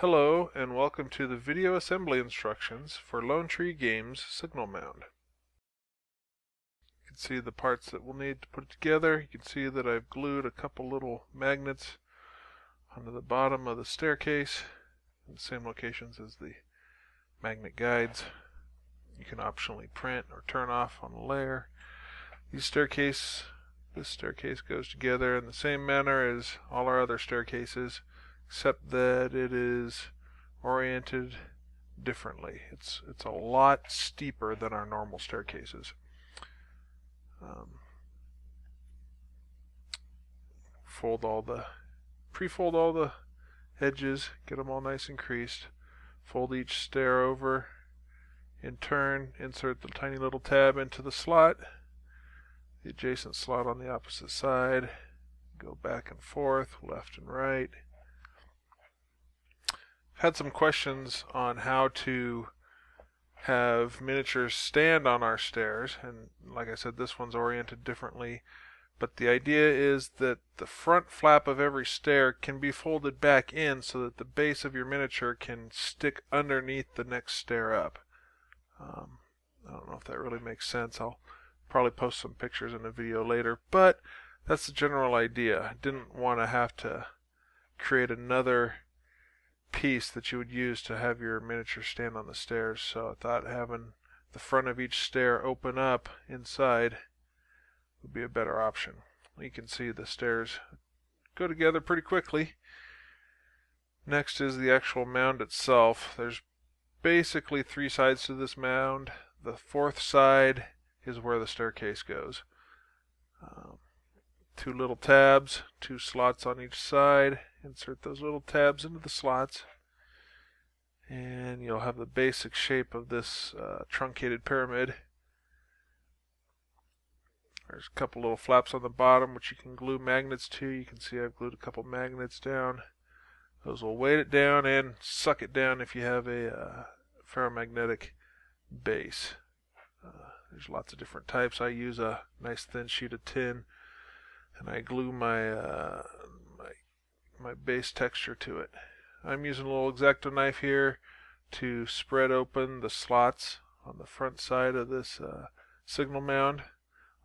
Hello and welcome to the video assembly instructions for Lone Tree Games Signal Mound. You can see the parts that we'll need to put it together. You can see that I've glued a couple little magnets onto the bottom of the staircase in the same locations as the magnet guides. You can optionally print or turn off on a layer. This staircase goes together in the same manner as all our other staircases, except that it is oriented differently. It's a lot steeper than our normal staircases. Pre-fold all the edges, get them all nice and creased. Fold each stair over in turn, insert the tiny little tab into the slot, the adjacent slot on the opposite side, go back and forth, left and right. I've had some questions on how to have miniatures stand on our stairs, and like I said, this one's oriented differently, but the idea is that the front flap of every stair can be folded back in so that the base of your miniature can stick underneath the next stair up. I don't know if that really makes sense. I'll probably post some pictures in a video later, but that's the general idea. I didn't want to have to create another piece that you would use to have your miniature stand on the stairs, so I thought having the front of each stair open up inside would be a better option. You can see the stairs go together pretty quickly. Next is the actual mound itself. There's basically three sides to this mound. The fourth side is where the staircase goes. Two little tabs, two slots on each side. Insert those little tabs into the slots, and you'll have the basic shape of this truncated pyramid. There's a couple little flaps on the bottom which you can glue magnets to. You can see I've glued a couple magnets down. Those will weight it down and suck it down if you have a ferromagnetic base. There's lots of different types. I use a nice thin sheet of tin, and I glue my my base texture to it. I'm using a little X-Acto knife here to spread open the slots on the front side of this signal mound,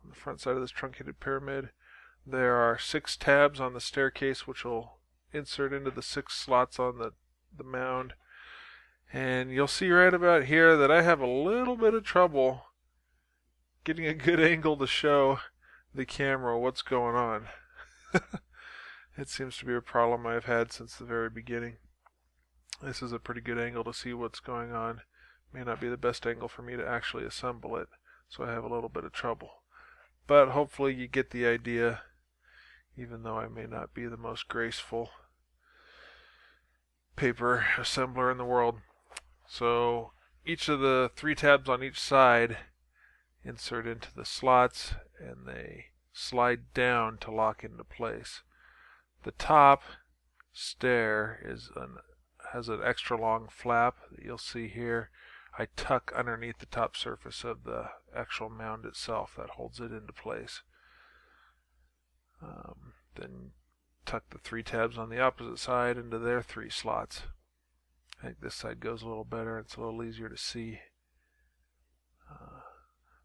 on the front side of this truncated pyramid. There are 6 tabs on the staircase which will insert into the 6 slots on the mound. And you'll see right about here that I have a little bit of trouble getting a good angle to show the camera what's going on. It seems to be a problem I've had since the very beginning. This is a pretty good angle to see what's going on. May not be the best angle for me to actually assemble it, so I have a little bit of trouble. But hopefully you get the idea, even though I may not be the most graceful paper assembler in the world. So each of the 3 tabs on each side insert into the slots, and they slide down to lock into place. The top stair has an extra long flap that you'll see here. I tuck underneath the top surface of the actual mound itself. That holds it into place. Then tuck the 3 tabs on the opposite side into their 3 slots. I think this side goes a little better. It's a little easier to see.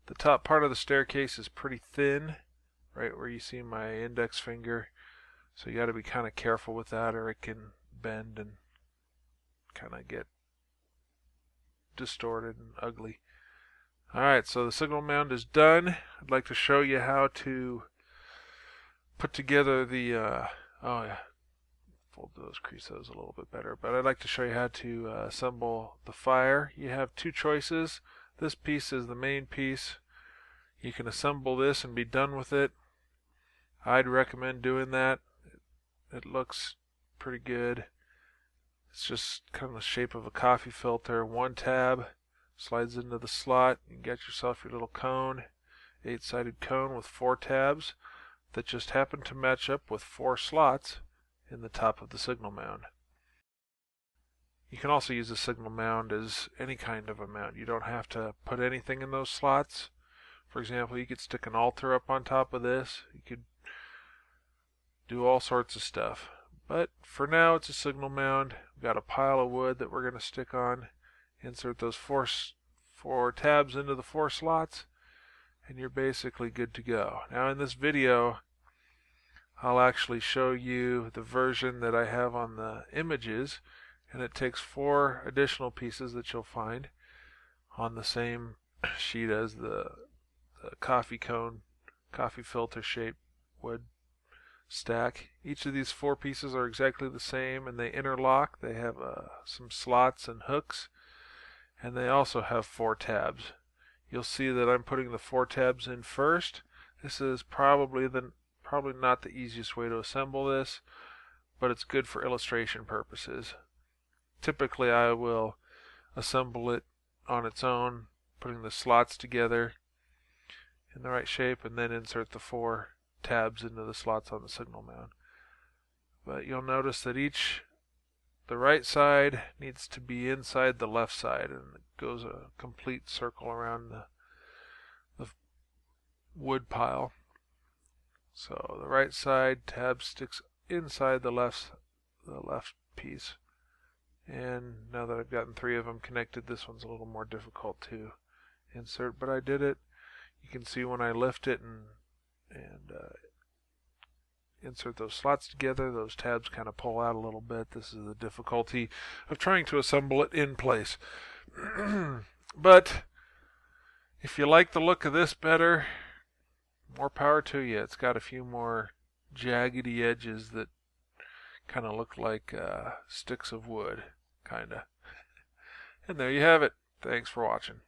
The top part of the staircase is pretty thin, right where you see my index finger. So you got to be kind of careful with that, or it can bend and kind of get distorted and ugly. Alright, so the signal mound is done. I'd like to show you how to put together the fold those, crease those a little bit better, but I'd like to show you how to assemble the fire. You have 2 choices. This piece is the main piece. You can assemble this and be done with it. I'd recommend doing that. It looks pretty good. It's just kind of the shape of a coffee filter. 1 tab slides into the slot. You can get yourself your little cone, 8-sided cone with 4 tabs that just happen to match up with 4 slots in the top of the signal mound. You can also use the signal mound as any kind of a mount. You don't have to put anything in those slots. For example, you could stick an altar up on top of this. You could do all sorts of stuff. But for now, it's a signal mound. We've got a pile of wood that we're going to stick on. Insert those four tabs into the 4 slots, and you're basically good to go. Now in this video, I'll actually show you the version that I have on the images, and it takes 4 additional pieces that you'll find on the same sheet as the coffee filter shaped wood stack. Each of these 4 pieces are exactly the same, and they interlock. They have some slots and hooks, and they also have 4 tabs. You'll see that I'm putting the 4 tabs in first. This is probably not the easiest way to assemble this, but it's good for illustration purposes. Typically I will assemble it on its own, putting the slots together in the right shape, and then insert the 4 tabs into the slots on the signal mound. But you'll notice that the right side needs to be inside the left side, and it goes a complete circle around the wood pile. So the right side tab sticks inside the left piece. And now that I've gotten 3 of them connected, this one's a little more difficult to insert, but I did it. You can see when I lift it and insert those slots together, those tabs kind of pull out a little bit. This is the difficulty of trying to assemble it in place. But if you like the look of this better, more power to you. It's got a few more jaggedy edges that kind of look like sticks of wood, kind of. And there you have it. Thanks for watching.